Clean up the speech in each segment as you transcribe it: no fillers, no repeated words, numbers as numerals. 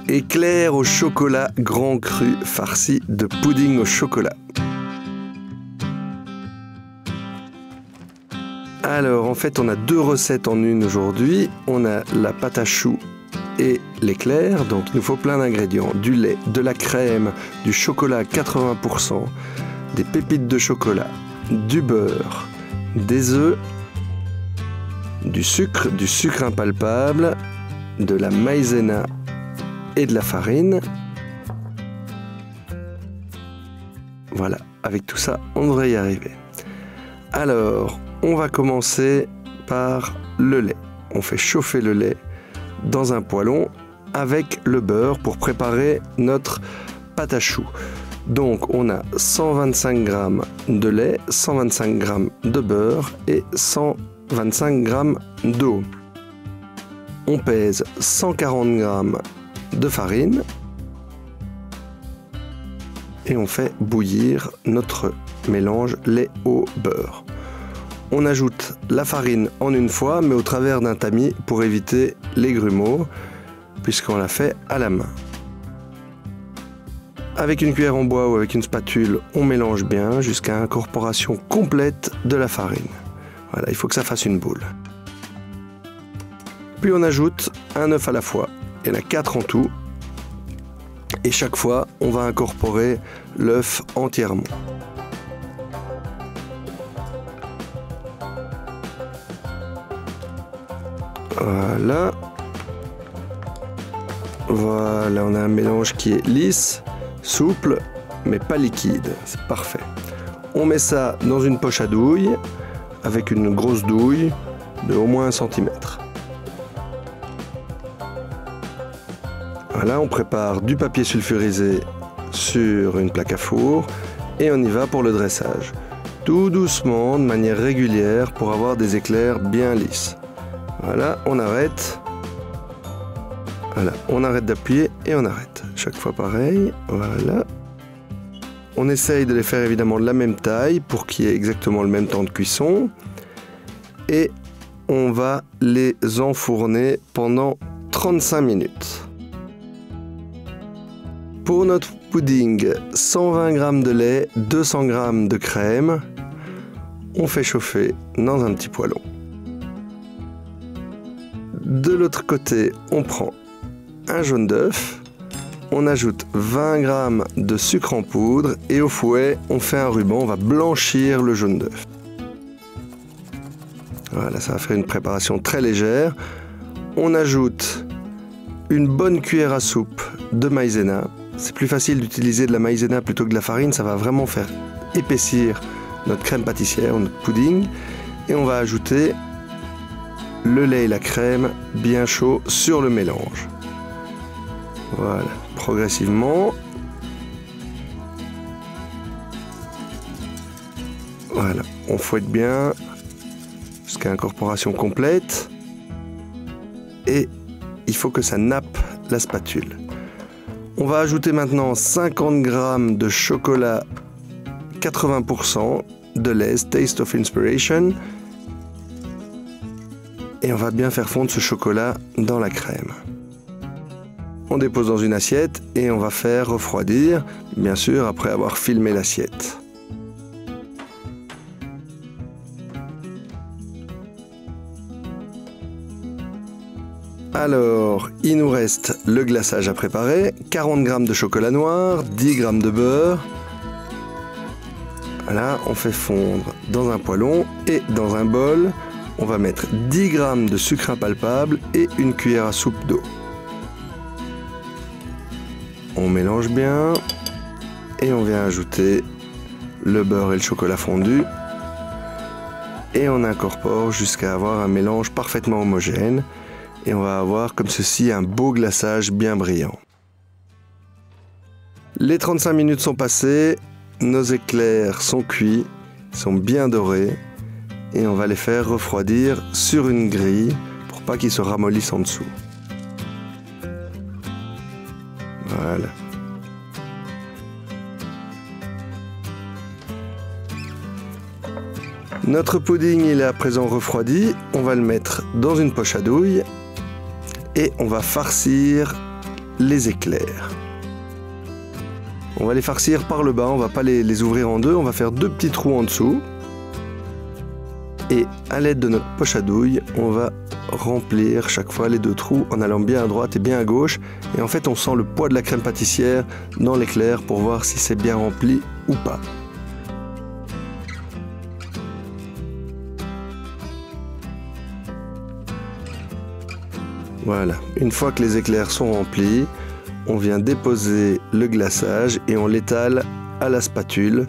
Éclair au chocolat grand cru farci de pudding au chocolat. Alors en fait on a deux recettes en une aujourd'hui. On a la pâte à choux et l'éclair. Donc il nous faut plein d'ingrédients. Du lait, de la crème, du chocolat à 80%, des pépites de chocolat, du beurre, des œufs, du sucre impalpable, de la maïzena et de la farine. Voilà, avec tout ça, on devrait y arriver. Alors, on va commencer par le lait. On fait chauffer le lait dans un poêlon avec le beurre pour préparer notre pâte à choux. Donc, on a 125 g de lait, 125 g de beurre et 125 g d'eau. On pèse 140 g de farine et on fait bouillir notre mélange lait au beurre. On ajoute la farine en une fois mais au travers d'un tamis pour éviter les grumeaux puisqu'on la fait à la main. Avec une cuillère en bois ou avec une spatule, on mélange bien jusqu'à incorporation complète de la farine. Voilà, il faut que ça fasse une boule. Puis on ajoute un œuf à la fois. Il y en a 4 en tout. Et chaque fois, on va incorporer l'œuf entièrement. Voilà. Voilà, on a un mélange qui est lisse, souple, mais pas liquide. C'est parfait. On met ça dans une poche à douille, avec une grosse douille de au moins 1 cm. Voilà, on prépare du papier sulfurisé sur une plaque à four et on y va pour le dressage. Tout doucement, de manière régulière pour avoir des éclairs bien lisses. Voilà, on arrête. Voilà, on arrête d'appuyer et on arrête. Chaque fois pareil, voilà. On essaye de les faire évidemment de la même taille pour qu'il y ait exactement le même temps de cuisson. Et on va les enfourner pendant 35 minutes. Pour notre pudding, 120 g de lait, 200 g de crème. On fait chauffer dans un petit poêlon. De l'autre côté, on prend un jaune d'œuf. On ajoute 20 g de sucre en poudre et au fouet, on fait un ruban. On va blanchir le jaune d'œuf. Voilà, ça va faire une préparation très légère. On ajoute une bonne cuillère à soupe de maïzena. C'est plus facile d'utiliser de la maïzena plutôt que de la farine. Ça va vraiment faire épaissir notre crème pâtissière, notre pudding. Et on va ajouter le lait et la crème bien chaud sur le mélange. Voilà, progressivement. Voilà, on fouette bien jusqu'à incorporation complète. Et il faut que ça nappe la spatule. On va ajouter maintenant 50 g de chocolat 80% de Lay's Taste of Inspiration. Et on va bien faire fondre ce chocolat dans la crème. On dépose dans une assiette et on va faire refroidir, bien sûr après avoir filmé l'assiette. Alors, il nous reste le glaçage à préparer, 40 g de chocolat noir, 10 g de beurre. Voilà, on fait fondre dans un poêlon et dans un bol, on va mettre 10 g de sucre impalpable et une cuillère à soupe d'eau. On mélange bien et on vient ajouter le beurre et le chocolat fondu. Et on incorpore jusqu'à avoir un mélange parfaitement homogène. Et on va avoir comme ceci un beau glaçage bien brillant. Les 35 minutes sont passées, nos éclairs sont cuits, sont bien dorés et on va les faire refroidir sur une grille pour pas qu'ils se ramollissent en dessous. Voilà. Notre pudding il est à présent refroidi, on va le mettre dans une poche à douille. Et on va farcir les éclairs. On va les farcir par le bas, on ne va pas les ouvrir en deux, on va faire 2 petits trous en dessous. Et à l'aide de notre poche à douille, on va remplir chaque fois les 2 trous en allant bien à droite et bien à gauche. Et en fait, on sent le poids de la crème pâtissière dans l'éclair pour voir si c'est bien rempli ou pas. Voilà, une fois que les éclairs sont remplis, on vient déposer le glaçage et on l'étale à la spatule.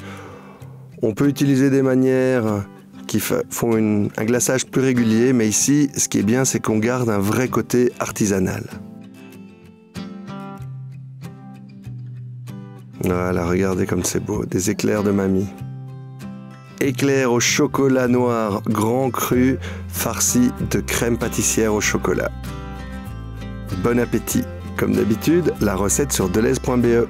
On peut utiliser des manières qui font un glaçage plus régulier, mais ici, ce qui est bien, c'est qu'on garde un vrai côté artisanal. Voilà, regardez comme c'est beau, des éclairs de mamie. Éclairs au chocolat noir grand cru, farcis de crème pâtissière au chocolat. Bon appétit! Comme d'habitude, la recette sur delhaize.be.